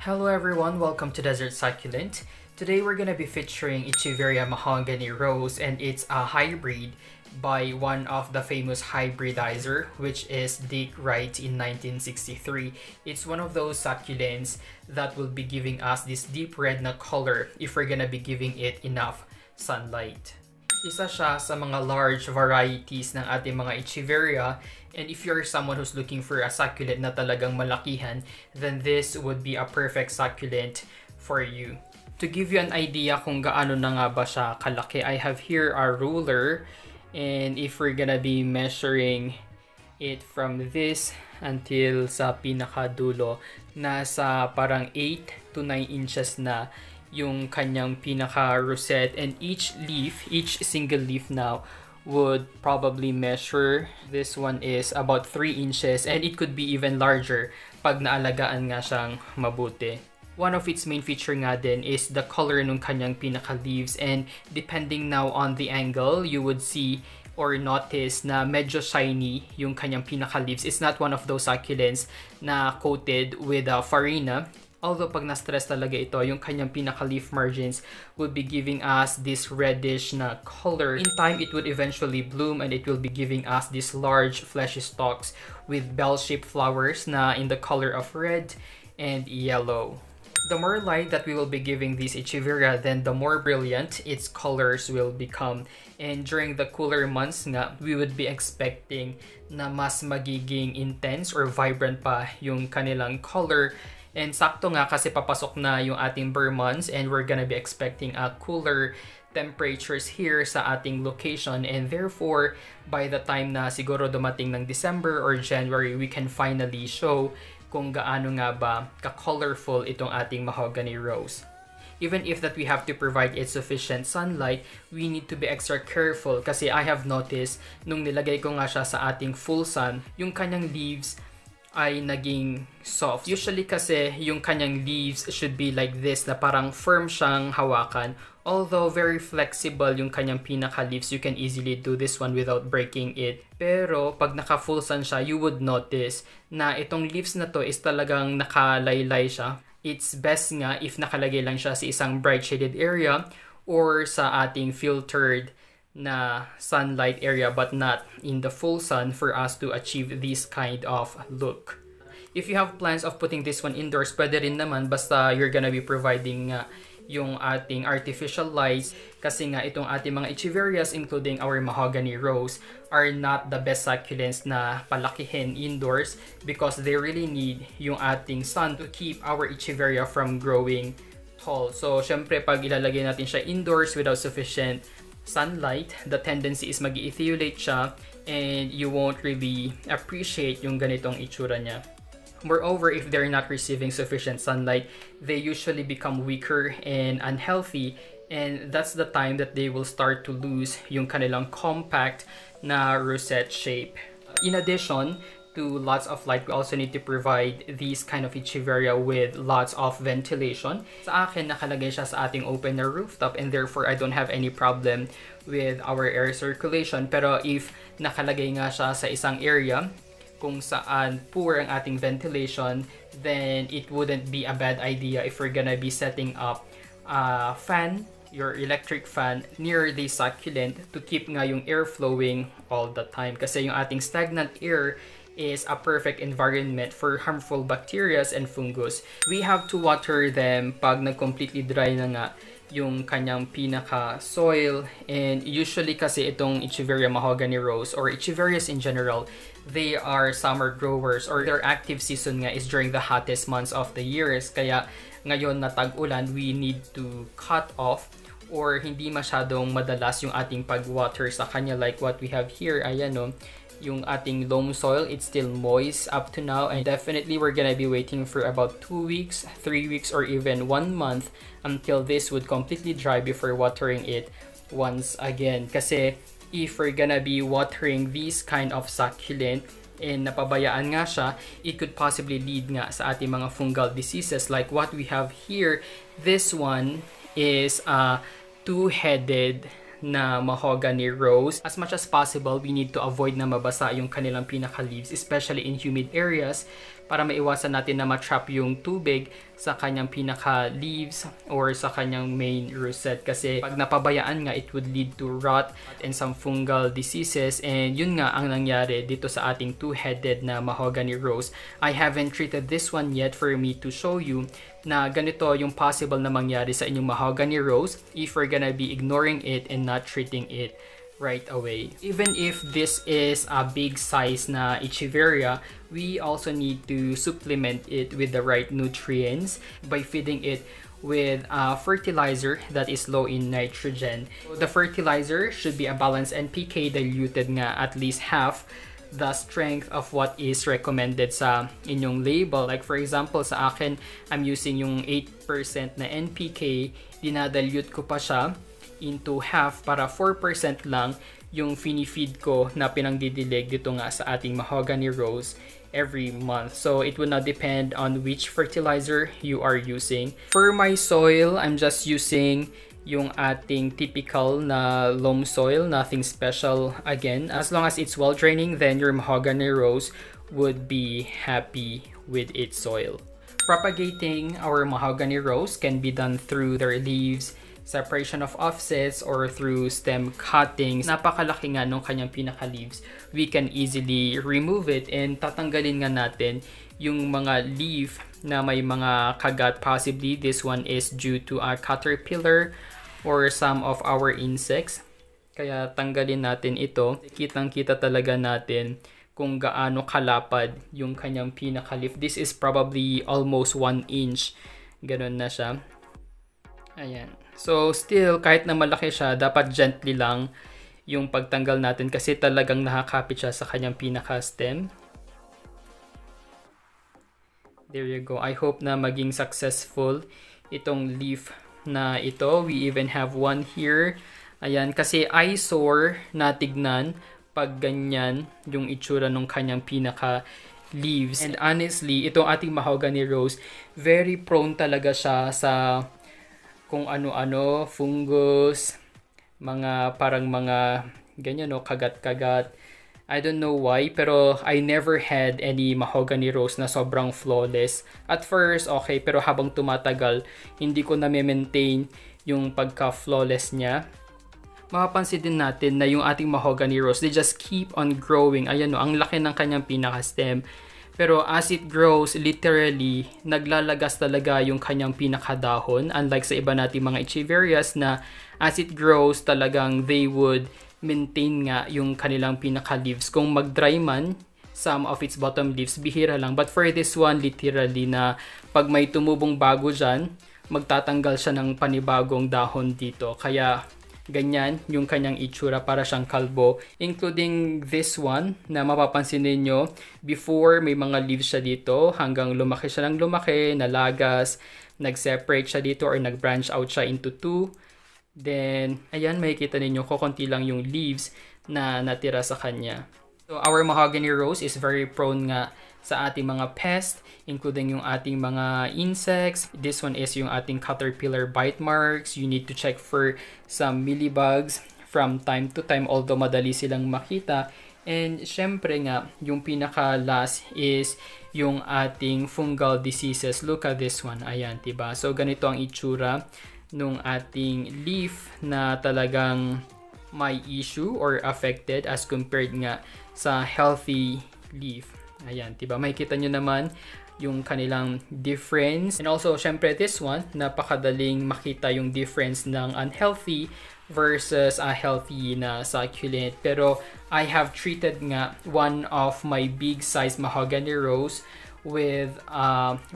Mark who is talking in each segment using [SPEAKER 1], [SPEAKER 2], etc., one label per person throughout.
[SPEAKER 1] Hello everyone, welcome to Desert Succulent. Today we're going to be featuring Echeveria Mahogany Rose, and it's a hybrid by one of the famous hybridizer, which is Dick Wright in 1963. It's one of those succulents that will be giving us this deep red na color if we're gonna be giving it enough sunlight. Isa siya sa mga large varieties ng ating mga Echeveria, and if you're someone who's looking for a succulent na talagang malakihan, then this would be a perfect succulent for you. To give you an idea kung gaano na nga ba siya kalaki, I have here a ruler, and if we're gonna be measuring it from this until sa pinakadulo, nasa parang 8 to 9 inches na yung kanyang pinaka rosette, and each single leaf now would probably measure, this one is about 3 inches, and it could be even larger pag naalagaan nga siyang mabuti. One of its main feature nga din is the color ng kanyang pinaka leaves, and depending now on the angle, you would see or notice na medyo shiny yung kanyang pinaka leaves. It's not one of those succulents na coated with farina. Although pag na-stress talaga ito, yung kanyang pinaka-leaf margins would be giving us this reddish na color. In time, it would eventually bloom, and it will be giving us these large fleshy stalks with bell-shaped flowers na in the color of red and yellow. The more light that we will be giving this Echeveria, then the more brilliant its colors will become. And during the cooler months nga, we would be expecting na mas magiging intense or vibrant pa yung kanilang color. And sakto nga kasi papasok na yung ating Burr months, and we're gonna be expecting a cooler temperatures here sa ating location, and therefore by the time na siguro dumating ng December or January, we can finally show kung gaano nga ba ka-colorful itong ating mahogany rose. Even if that we have to provide it sufficient sunlight, we need to be extra careful kasi I have noticed nung nilagay ko nga siya sa ating full sun, yung kanyang leaves ay naging soft. Usually kasi yung kanyang leaves should be like this, na parang firm siyang hawakan. Although very flexible yung kanyang pinaka-leaves, you can easily do this one without breaking it. Pero pag naka-full sun siya, you would notice na itong leaves na to is talagang nakalaylay siya. It's best nga if nakalagay lang siya sa isang bright shaded area or sa ating filtered na sunlight area, but not in the full sun for us to achieve this kind of look. If you have plans of putting this one indoors, pwede rin naman, basta you're gonna be providing yung ating artificial lights, kasi nga itong ating mga Echeverias, including our mahogany rose, are not the best succulents na palakihin indoors because they really need yung ating sun to keep our Echeveria from growing tall. So syempre pag ilalagay natin siya indoors without sufficient sunlight, the tendency is mag-ethiolate siya, and you won't really appreciate yung ganitong itsura niya. Moreover, if they're not receiving sufficient sunlight, they usually become weaker and unhealthy, and that's the time that they will start to lose yung kanilang compact na rosette shape. In addition to lots of light, we also need to provide these kind of Echeveria with lots of ventilation. Sa akin, nakalagay siya sa ating open na rooftop, and therefore I don't have any problem with our air circulation. Pero if nakalagay nga siya sa isang area kung saan poor ang ating ventilation, then it wouldn't be a bad idea if we're gonna be setting up a fan, your electric fan, near the succulent to keep nga yung air flowing all the time. Kasi yung ating stagnant air is a perfect environment for harmful bacteria and fungus. We have to water them pag nag-completely dry na nga yung kanyang pinaka soil, and usually kasi itong Echeveria Mahogany Rose or Echeverias in general, they are summer growers, or their active season nga is during the hottest months of the years. Kaya ngayon na tag-ulan, we need to cut off or hindi masyadong madalas yung ating pag-water sa kanya, like what we have here. Ayan no, yung ating loam soil, it's still moist up to now, and definitely we're gonna be waiting for about 2 weeks, 3 weeks, or even 1 month until this would completely dry before watering it once again. Kasi if we're gonna be watering this kind of succulent and napabayaan nga siya, it could possibly lead nga sa ating mga fungal diseases like what we have here. This one is a two-headed na mahogany rose. As much as possible, we need to avoid na mabasa yung kanilang pinaka-leaves, especially in humid areas, para maiwasan natin na matrap yung tubig sa kanyang pinaka leaves or sa kanyang main rosette, kasi pag napabayaan nga it would lead to rot and some fungal diseases, and yun nga ang nangyari dito sa ating two-headed na mahogany rose. I haven't treated this one yet for me to show you na ganito yung possible na mangyari sa inyong mahogany rose if we're gonna be ignoring it and not treating it right away. Even if this is a big size na Echeveria, we also need to supplement it with the right nutrients by feeding it with a fertilizer that is low in nitrogen. So the fertilizer should be a balanced NPK diluted nga at least half the strength of what is recommended sa inyong label. Like for example, sa akin, I'm using yung 8% na NPK, dinadilute ko pa siya into half para 4% lang yung fini-feed ko na pinangdidilig dito nga sa ating mahogany rose every month. So it will not depend on which fertilizer you are using. For my soil, I'm just using yung ating typical na loam soil, nothing special again. As long as it's well draining, then your mahogany rose would be happy with its soil. Propagating our mahogany rose can be done through their leaves, separation of offsets, or through stem cuttings. Napakalaki nga nung kanyang pinaka-leaves. We can easily remove it and tatanggalin nga natin yung mga leaf na may mga kagat. Possibly this one is due to a caterpillar or some of our insects. Kaya tanggalin natin ito. Kitang-kita talaga natin kung gaano kalapad yung kanyang pinaka-leaf. This is probably almost 1 inch. Ganun na siya. Ayan. So still, kahit na malaki siya, dapat gently lang yung pagtanggal natin kasi talagang nakakapit siya sa kanyang pinaka-stem. There you go. I hope na maging successful itong leaf na ito. We even have one here. Ayan, kasi eyesore na tignan pag ganyan yung itsura ng kanyang pinaka-leaves. And honestly, itong ating mahogany rose, very prone talaga siya sa kung ano-ano, fungus, mga parang mga ganyan, no, kagat-kagat. I don't know why, pero I never had any mahogany rose na sobrang flawless. At first, okay, pero habang tumatagal, hindi ko na maintain yung pagka-flawless niya. Mapapansin din natin na yung ating mahogany rose, they just keep on growing. Ayan, no, ang laki ng kanyang pinaka-stem. Pero as it grows, literally, naglalagas talaga yung kanyang pinakadahon. Unlike sa iba nating mga Echeverias na as it grows, talagang they would maintain nga yung kanilang pinaka-leaves. Kung mag-dry man, some of its bottom leaves, bihira lang. But for this one, literally na pag may tumubong bago dyan, magtatanggal siya ng panibagong dahon dito. Kaya ganyan yung kanyang itsura, para siyang kalbo. Including this one na mapapansin ninyo, before may mga leaves siya dito, hanggang lumaki siya ng lumaki, nalagas, nag-separate siya dito or nag-branch out siya into two. Then, ayan, makikita ninyo kukunti lang yung leaves na natira sa kanya. So, our mahogany rose is very prone nga sa ating mga pests, including yung ating mga insects. This one is yung ating caterpillar bite marks. You need to check for some mealybugs from time to time, although madali silang makita. And syempre nga, yung pinaka-last is yung ating fungal diseases. Look at this one. Ayan, diba? So, ganito ang itsura nung ating leaf na talagang may issue or affected as compared nga sa healthy leaf. Ayan, diba? Makikita nyo naman yung kanilang difference. And also, syempre, this one, napakadaling makita yung difference ng unhealthy versus a healthy na succulent. Pero, I have treated nga one of my big size mahogany rose with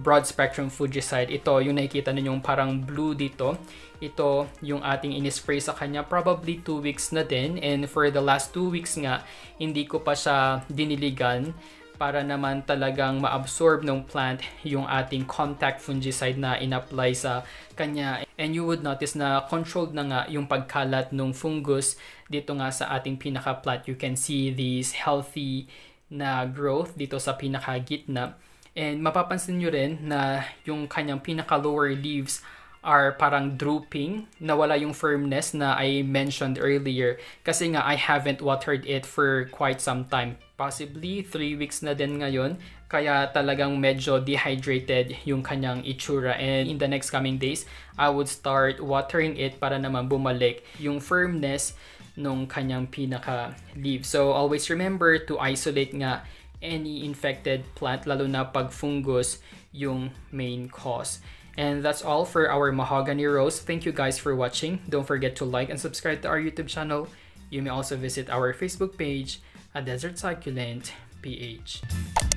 [SPEAKER 1] broad spectrum fungicide. Ito, yung nakikita ninyong parang blue dito. Ito, yung ating inispray sa kanya. Probably 2 weeks na din. And for the last 2 weeks nga, hindi ko pa siya diniligan para naman talagang ma-absorb ng plant yung ating contact fungicide na in-apply sa kanya. And you would notice na controlled na nga yung pagkalat ng fungus dito nga sa ating pinaka-plant. You can see these healthy na growth dito sa pinaka-gitna. And mapapansin nyo rin na yung kanyang pinaka-lower leaves are parang drooping, nawala yung firmness na I mentioned earlier kasi nga I haven't watered it for quite some time. Possibly 3 weeks na din ngayon, kaya talagang medyo dehydrated yung kanyang itsura, and in the next coming days, I would start watering it para naman bumalik yung firmness nung kanyang pinaka leaf. So always remember to isolate nga any infected plant, lalo na pag fungus yung main cause. And that's all for our mahogany rose. Thank you guys for watching. Don't forget to like and subscribe to our YouTube channel. You may also visit our Facebook page at Desert Succulent PH.